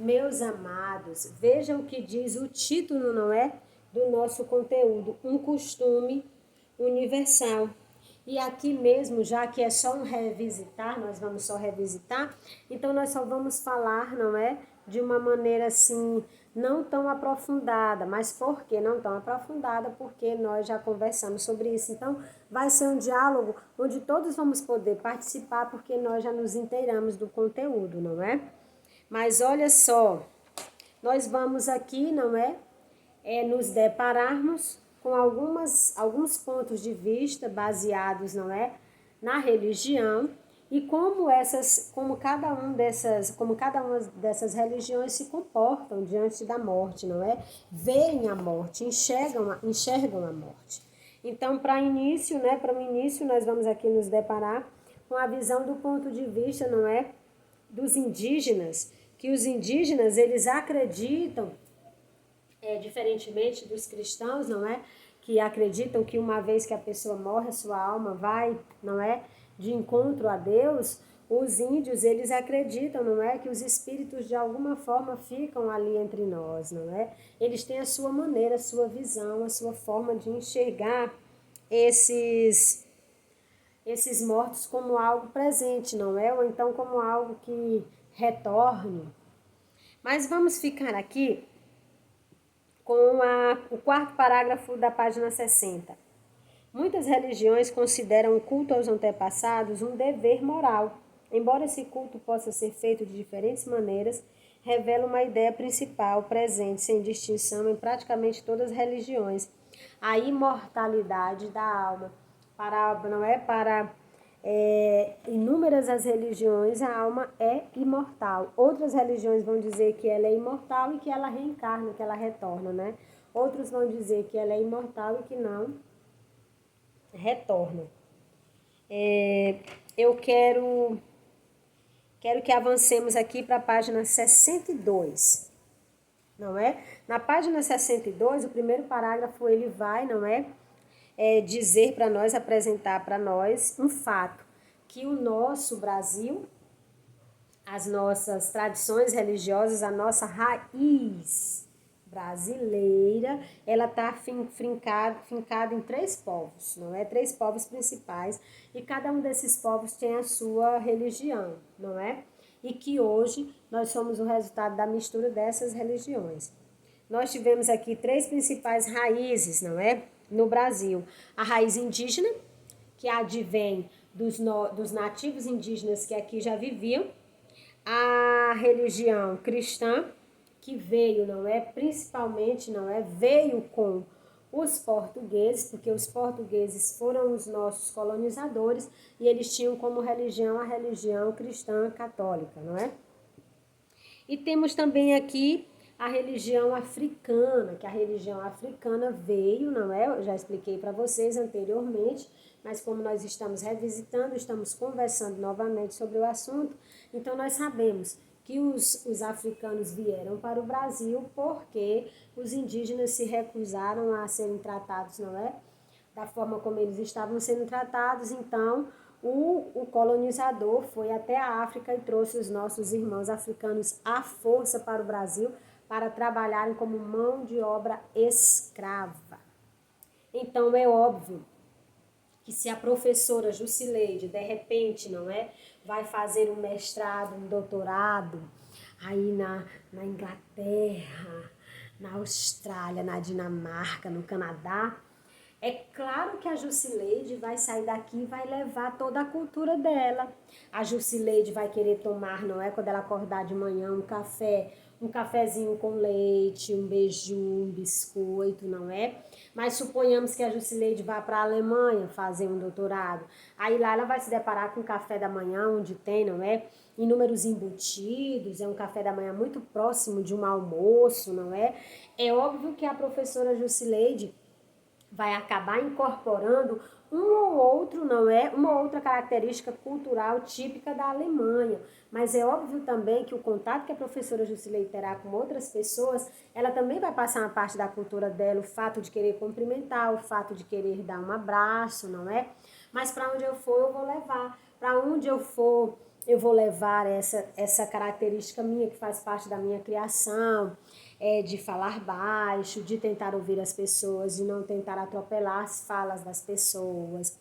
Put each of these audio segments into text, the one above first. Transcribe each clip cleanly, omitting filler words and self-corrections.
Meus amados, vejam o que diz o título, não é? Do nosso conteúdo, um costume universal. E aqui mesmo, já que é só um revisitar, nós vamos só revisitar, então nós só vamos falar, não é? De uma maneira assim, não tão aprofundada. Mas por que não tão aprofundada? Porque nós já conversamos sobre isso. Então, vai ser um diálogo onde todos vamos poder participar, porque nós já nos inteiramos do conteúdo, não é? Mas olha só, nós vamos aqui, não é? Nos depararmos com alguns pontos de vista baseados, não é? Na religião e como cada uma dessas religiões se comportam diante da morte, não é? Veem a morte, enxergam a morte. Então, para o início nós vamos aqui nos deparar com a visão do ponto de vista, não é? Dos indígenas, que os indígenas, eles acreditam, diferentemente dos cristãos, não é? Que acreditam que uma vez que a pessoa morre, a sua alma vai, não é? De encontro a Deus. Os índios, eles acreditam, não é? Que os espíritos de alguma forma ficam ali entre nós, não é? Eles têm a sua maneira, a sua visão, a sua forma de enxergar esses mortos como algo presente, não é? Ou então como algo que retorne. Mas vamos ficar aqui com o quarto parágrafo da página 60. Muitas religiões consideram o culto aos antepassados um dever moral. Embora esse culto possa ser feito de diferentes maneiras, revela uma ideia principal presente sem distinção em praticamente todas as religiões: a imortalidade da alma. Para inúmeras as religiões, a alma é imortal. Outras religiões vão dizer que ela é imortal e que ela reencarna, que ela retorna, né? Outros vão dizer que ela é imortal e que não retorna. Eu quero que avancemos aqui para a página 62, não é? Na página 62, o primeiro parágrafo, ele vai, não é? Dizer para nós, apresentar para nós um fato, que o nosso Brasil, as nossas tradições religiosas, a nossa raiz brasileira, ela está fincada em 3 povos, não é? 3 povos principais, e cada um desses povos tem a sua religião, não é? E que hoje nós somos o resultado da mistura dessas religiões. Nós tivemos aqui 3 principais raízes, não é? No Brasil. A raiz indígena, que advém dos nativos indígenas que aqui já viviam. A religião cristã, que veio, não é? Principalmente, não é? Veio com os portugueses, porque os portugueses foram os nossos colonizadores e eles tinham como religião a religião cristã católica, não é? E temos também aqui a religião africana, que a religião africana veio, não é? Eu já expliquei para vocês anteriormente, mas como nós estamos revisitando, estamos conversando novamente sobre o assunto, então nós sabemos que os africanos vieram para o Brasil porque os indígenas se recusaram a serem tratados, não é? Da forma como eles estavam sendo tratados, então o colonizador foi até a África e trouxe os nossos irmãos africanos à força para o Brasil para trabalharem como mão de obra escrava. Então é óbvio que se a professora Jusileide, de repente, não é, vai fazer um mestrado, um doutorado, aí na Inglaterra, na Austrália, na Dinamarca, no Canadá, é claro que a Jusileide vai sair daqui e vai levar toda a cultura dela. A Jusileide vai querer tomar, não é, quando ela acordar de manhã, um cafezinho com leite, um beiju, um biscoito, não é? Mas suponhamos que a Jusileide vá para a Alemanha fazer um doutorado. Aí lá ela vai se deparar com o café da manhã, onde tem, não é? Inúmeros embutidos, é um café da manhã muito próximo de um almoço, não é? É óbvio que a professora Jusileide vai acabar incorporando um ou outro, não é? Uma outra característica cultural típica da Alemanha. Mas é óbvio também que o contato que a professora Jusileide terá com outras pessoas, ela também vai passar uma parte da cultura dela, o fato de querer cumprimentar, o fato de querer dar um abraço, não é? Mas para onde eu for, eu vou levar. Para onde eu for, eu vou levar essa característica minha que faz parte da minha criação, de falar baixo, de tentar ouvir as pessoas, de não tentar atropelar as falas das pessoas,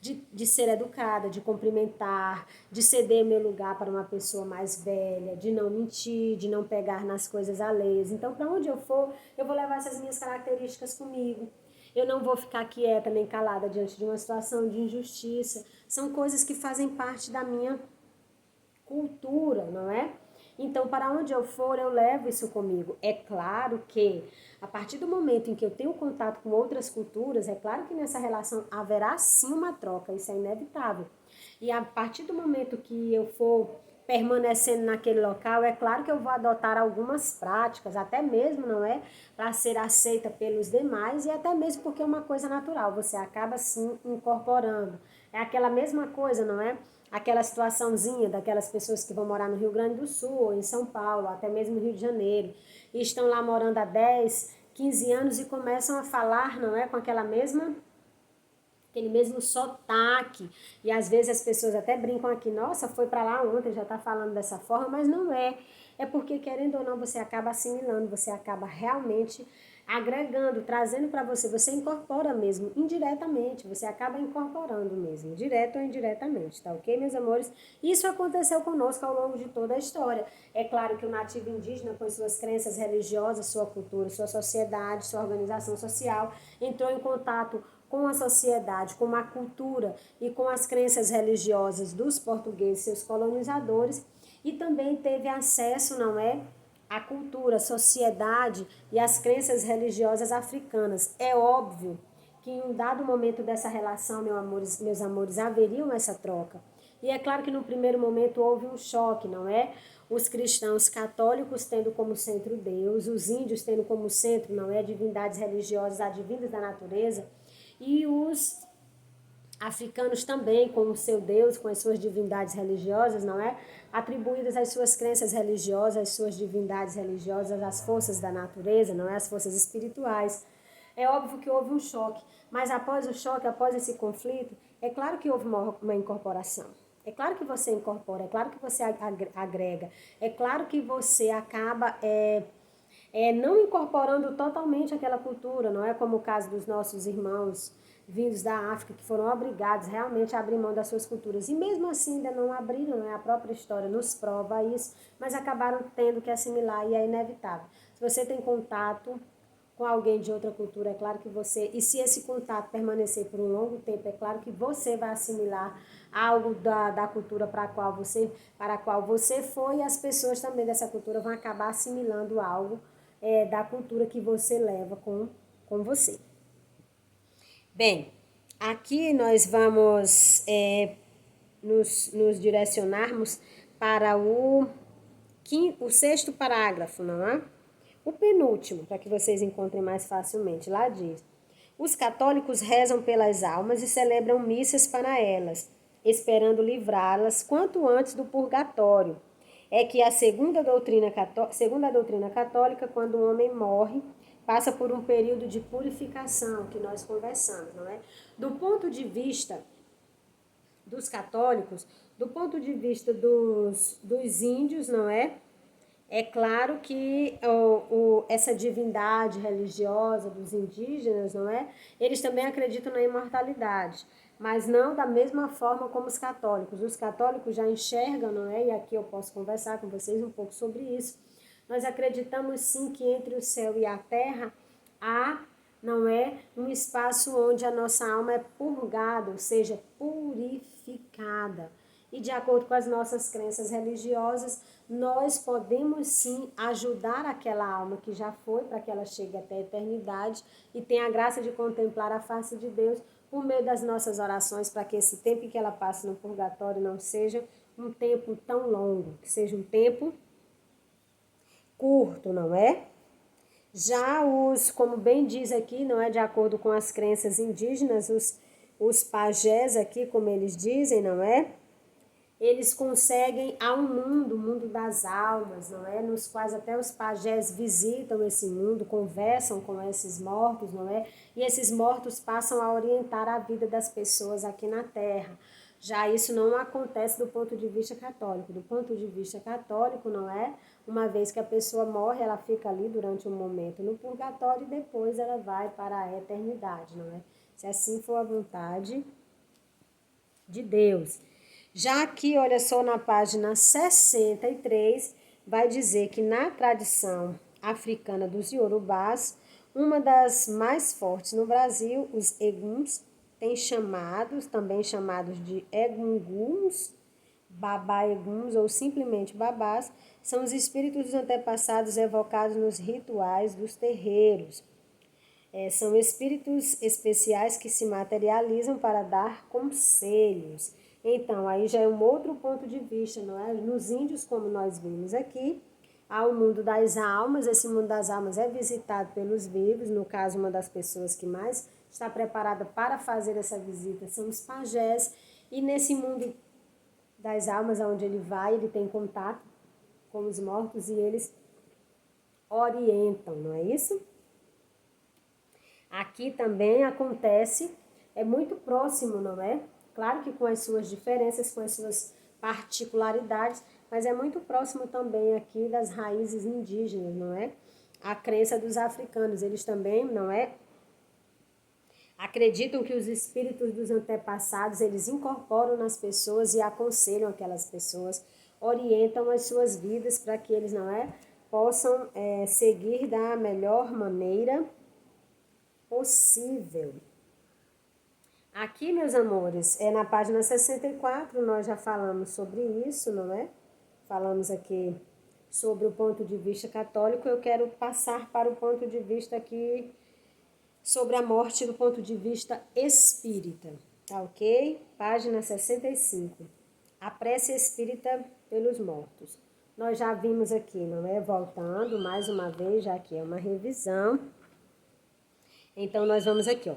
de ser educada, de cumprimentar, de ceder meu lugar para uma pessoa mais velha, de não mentir, de não pegar nas coisas alheias. Então, para onde eu for, eu vou levar essas minhas características comigo. Eu não vou ficar quieta nem calada diante de uma situação de injustiça. São coisas que fazem parte da minha cultura, não é? Então, para onde eu for, eu levo isso comigo. É claro que, a partir do momento em que eu tenho contato com outras culturas, é claro que nessa relação haverá sim uma troca, isso é inevitável. E a partir do momento que eu for permanecendo naquele local, é claro que eu vou adotar algumas práticas, até mesmo, não é? Para ser aceita pelos demais e até mesmo porque é uma coisa natural, você acaba sim incorporando. É aquela mesma coisa, não é? Aquela situaçãozinha daquelas pessoas que vão morar no Rio Grande do Sul, ou em São Paulo, até mesmo no Rio de Janeiro, e estão lá morando há 10, 15 anos e começam a falar, não é? Com aquele mesmo sotaque. E às vezes as pessoas até brincam aqui, nossa, foi para lá ontem, já está falando dessa forma, mas não é. É porque, querendo ou não, você acaba assimilando, você acaba realmente agregando, trazendo para você, você incorpora mesmo, indiretamente, você acaba incorporando mesmo, direto ou indiretamente, tá ok, meus amores? Isso aconteceu conosco ao longo de toda a história. É claro que o nativo indígena, com suas crenças religiosas, sua cultura, sua sociedade, sua organização social, entrou em contato com a sociedade, com a cultura e com as crenças religiosas dos portugueses, seus colonizadores, e também teve acesso, não é, à cultura, à sociedade e às crenças religiosas africanas. É óbvio que em um dado momento dessa relação, meus amores, haveria essa troca. E é claro que no primeiro momento houve um choque, não é? Os cristãos católicos tendo como centro Deus, os índios tendo como centro, não é, divindades religiosas advindas da natureza, e os africanos também com o seu Deus, com as suas divindades religiosas, não é? Atribuídas às suas crenças religiosas, às suas divindades religiosas, às forças da natureza, não é? As forças espirituais. É óbvio que houve um choque, mas após o choque, após esse conflito, é claro que houve uma incorporação. É claro que você incorpora, é claro que você agrega, é claro que você acaba não incorporando totalmente aquela cultura, não é como o caso dos nossos irmãos vindos da África, que foram obrigados realmente a abrir mão das suas culturas. E mesmo assim ainda não abriram, não é? A própria história nos prova isso, mas acabaram tendo que assimilar e é inevitável. Se você tem contato com alguém de outra cultura, é claro que você, e se esse contato permanecer por um longo tempo, é claro que você vai assimilar algo da cultura para a qual você foi, e as pessoas também dessa cultura vão acabar assimilando algo da cultura que você leva com você. Bem, aqui nós vamos nos direcionarmos para o sexto parágrafo, não é? O penúltimo, para que vocês encontrem mais facilmente. Lá diz: os católicos rezam pelas almas e celebram missas para elas, esperando livrá-las quanto antes do purgatório. É que segundo a doutrina católica, quando o homem morre, passa por um período de purificação, que nós conversamos, não é? Do ponto de vista dos católicos, do ponto de vista dos índios, não é? É claro que essa divindade religiosa dos indígenas, não é? Eles também acreditam na imortalidade, mas não da mesma forma como os católicos. Os católicos já enxergam, não é? E aqui eu posso conversar com vocês um pouco sobre isso. Nós acreditamos sim que entre o céu e a terra há, não é, um espaço onde a nossa alma é purgada, ou seja, purificada. E de acordo com as nossas crenças religiosas, nós podemos sim ajudar aquela alma que já foi para que ela chegue até a eternidade e tenha a graça de contemplar a face de Deus por meio das nossas orações, para que esse tempo que ela passe no purgatório não seja um tempo tão longo, que seja um tempo curto, não é? Já como bem diz aqui, não é, de acordo com as crenças indígenas, os pajés aqui, como eles dizem, não é? Eles conseguem a um mundo, o mundo das almas, não é? Nos quais até os pajés visitam esse mundo, conversam com esses mortos, não é? E esses mortos passam a orientar a vida das pessoas aqui na Terra. Já isso não acontece do ponto de vista católico. Do ponto de vista católico, não é? Uma vez que a pessoa morre, ela fica ali durante um momento no purgatório e depois ela vai para a eternidade, não é? Se assim for a vontade de Deus. Já aqui, olha só, na página 63, vai dizer que na tradição africana dos Yorubás, uma das mais fortes no Brasil, os Eguns, também chamados de Egunguns, Babá-Eguns ou simplesmente Babás, são os espíritos dos antepassados evocados nos rituais dos terreiros. São espíritos especiais que se materializam para dar conselhos. Então, aí já é um outro ponto de vista, não é? Nos índios, como nós vimos aqui, há o mundo das almas. Esse mundo das almas é visitado pelos vivos. No caso, uma das pessoas que mais está preparada para fazer essa visita são os pajés. E nesse mundo das almas, onde ele vai, ele tem contato com os mortos e eles orientam, não é isso? Aqui também acontece, é muito próximo, não é? Claro que com as suas diferenças, com as suas particularidades, mas é muito próximo também aqui das raízes indígenas, não é? A crença dos africanos, eles também, não é? Acreditam que os espíritos dos antepassados, eles incorporam nas pessoas e aconselham aquelas pessoas, orientam as suas vidas para que eles, não é? Possam seguir da melhor maneira possível. Aqui, meus amores, na página 64, nós já falamos sobre isso, não é? Falamos aqui sobre o ponto de vista católico. Eu quero passar para o ponto de vista aqui sobre a morte do ponto de vista espírita, tá ok? Página 65. A prece espírita pelos mortos. Nós já vimos aqui, não é? Voltando mais uma vez, já que é uma revisão. Então, nós vamos aqui, ó.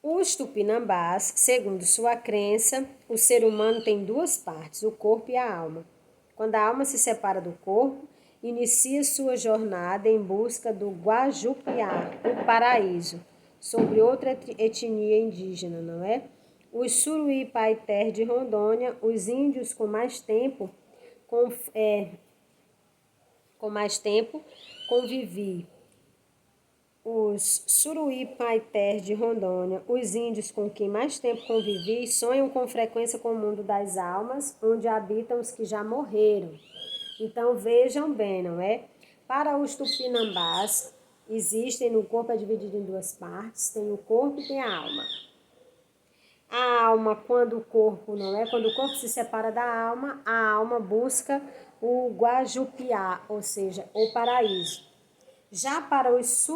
Os tupinambás, segundo sua crença, o ser humano tem duas partes, o corpo e a alma. Quando a alma se separa do corpo, inicia sua jornada em busca do Guajupiá, o paraíso, sobre outra etnia indígena, não é? Os Suruí Paiter de Rondônia, os índios com mais tempo convivi. Os Suruí Paiter de Rondônia, os índios com quem mais tempo convivi, sonham com frequência com o mundo das almas, onde habitam os que já morreram. Então vejam bem, não é? Para os tupinambás, o corpo é dividido em duas partes, tem o corpo e tem a alma. A alma, quando o corpo, não é? Quando o corpo se separa da alma, a alma busca o Guajupiá, ou seja, o paraíso. Já para os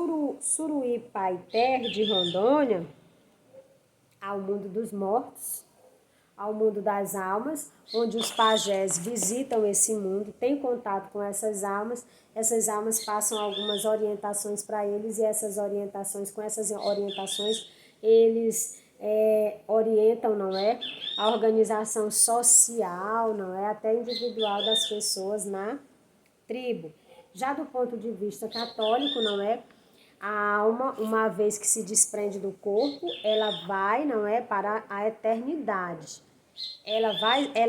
Suruí Paiter de Rondônia, ao mundo dos mortos, ao mundo das almas, onde os pajés visitam esse mundo, têm contato com essas almas passam algumas orientações para eles e com essas orientações, eles orientam, não é? A organização social, não é? Até individual das pessoas na tribo. Já do ponto de vista católico, não é? A alma, uma vez que se desprende do corpo, ela vai, não é, para a eternidade. Ela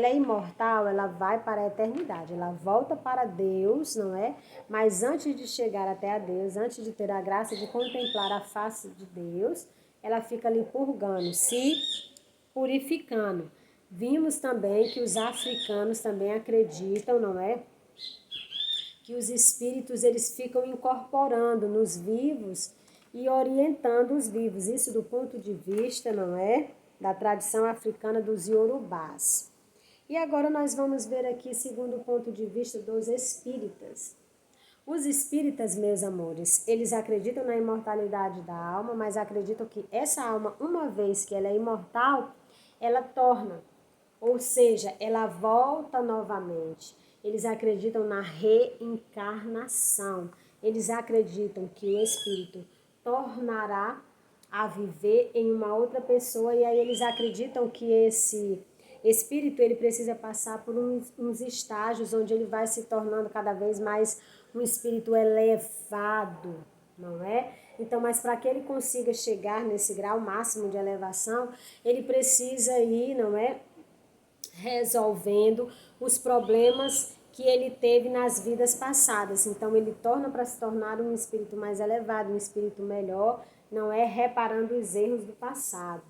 é imortal, ela vai para a eternidade. Ela volta para Deus, não é? Mas antes de chegar até a Deus, antes de ter a graça de contemplar a face de Deus, ela fica ali purgando, se purificando. Vimos também que os africanos também acreditam, não é? Que os espíritos eles ficam incorporando nos vivos e orientando os vivos. Isso do ponto de vista, não é? Da tradição africana dos Yorubás. E agora nós vamos ver aqui segundo o ponto de vista dos espíritas. Os espíritas, meus amores, eles acreditam na imortalidade da alma, mas acreditam que essa alma, uma vez que ela é imortal, ela torna, ou seja, ela volta novamente. Eles acreditam na reencarnação. Eles acreditam que o espírito tornará a viver em uma outra pessoa e aí eles acreditam que esse espírito ele precisa passar por uns estágios onde ele vai se tornando cada vez mais um espírito elevado, não é? Então, mas para que ele consiga chegar nesse grau máximo de elevação, ele precisa ir, não é? resolvendo os problemas que ele teve nas vidas passadas. Então ele torna para se tornar um espírito mais elevado, um espírito melhor, não é reparando os erros do passado.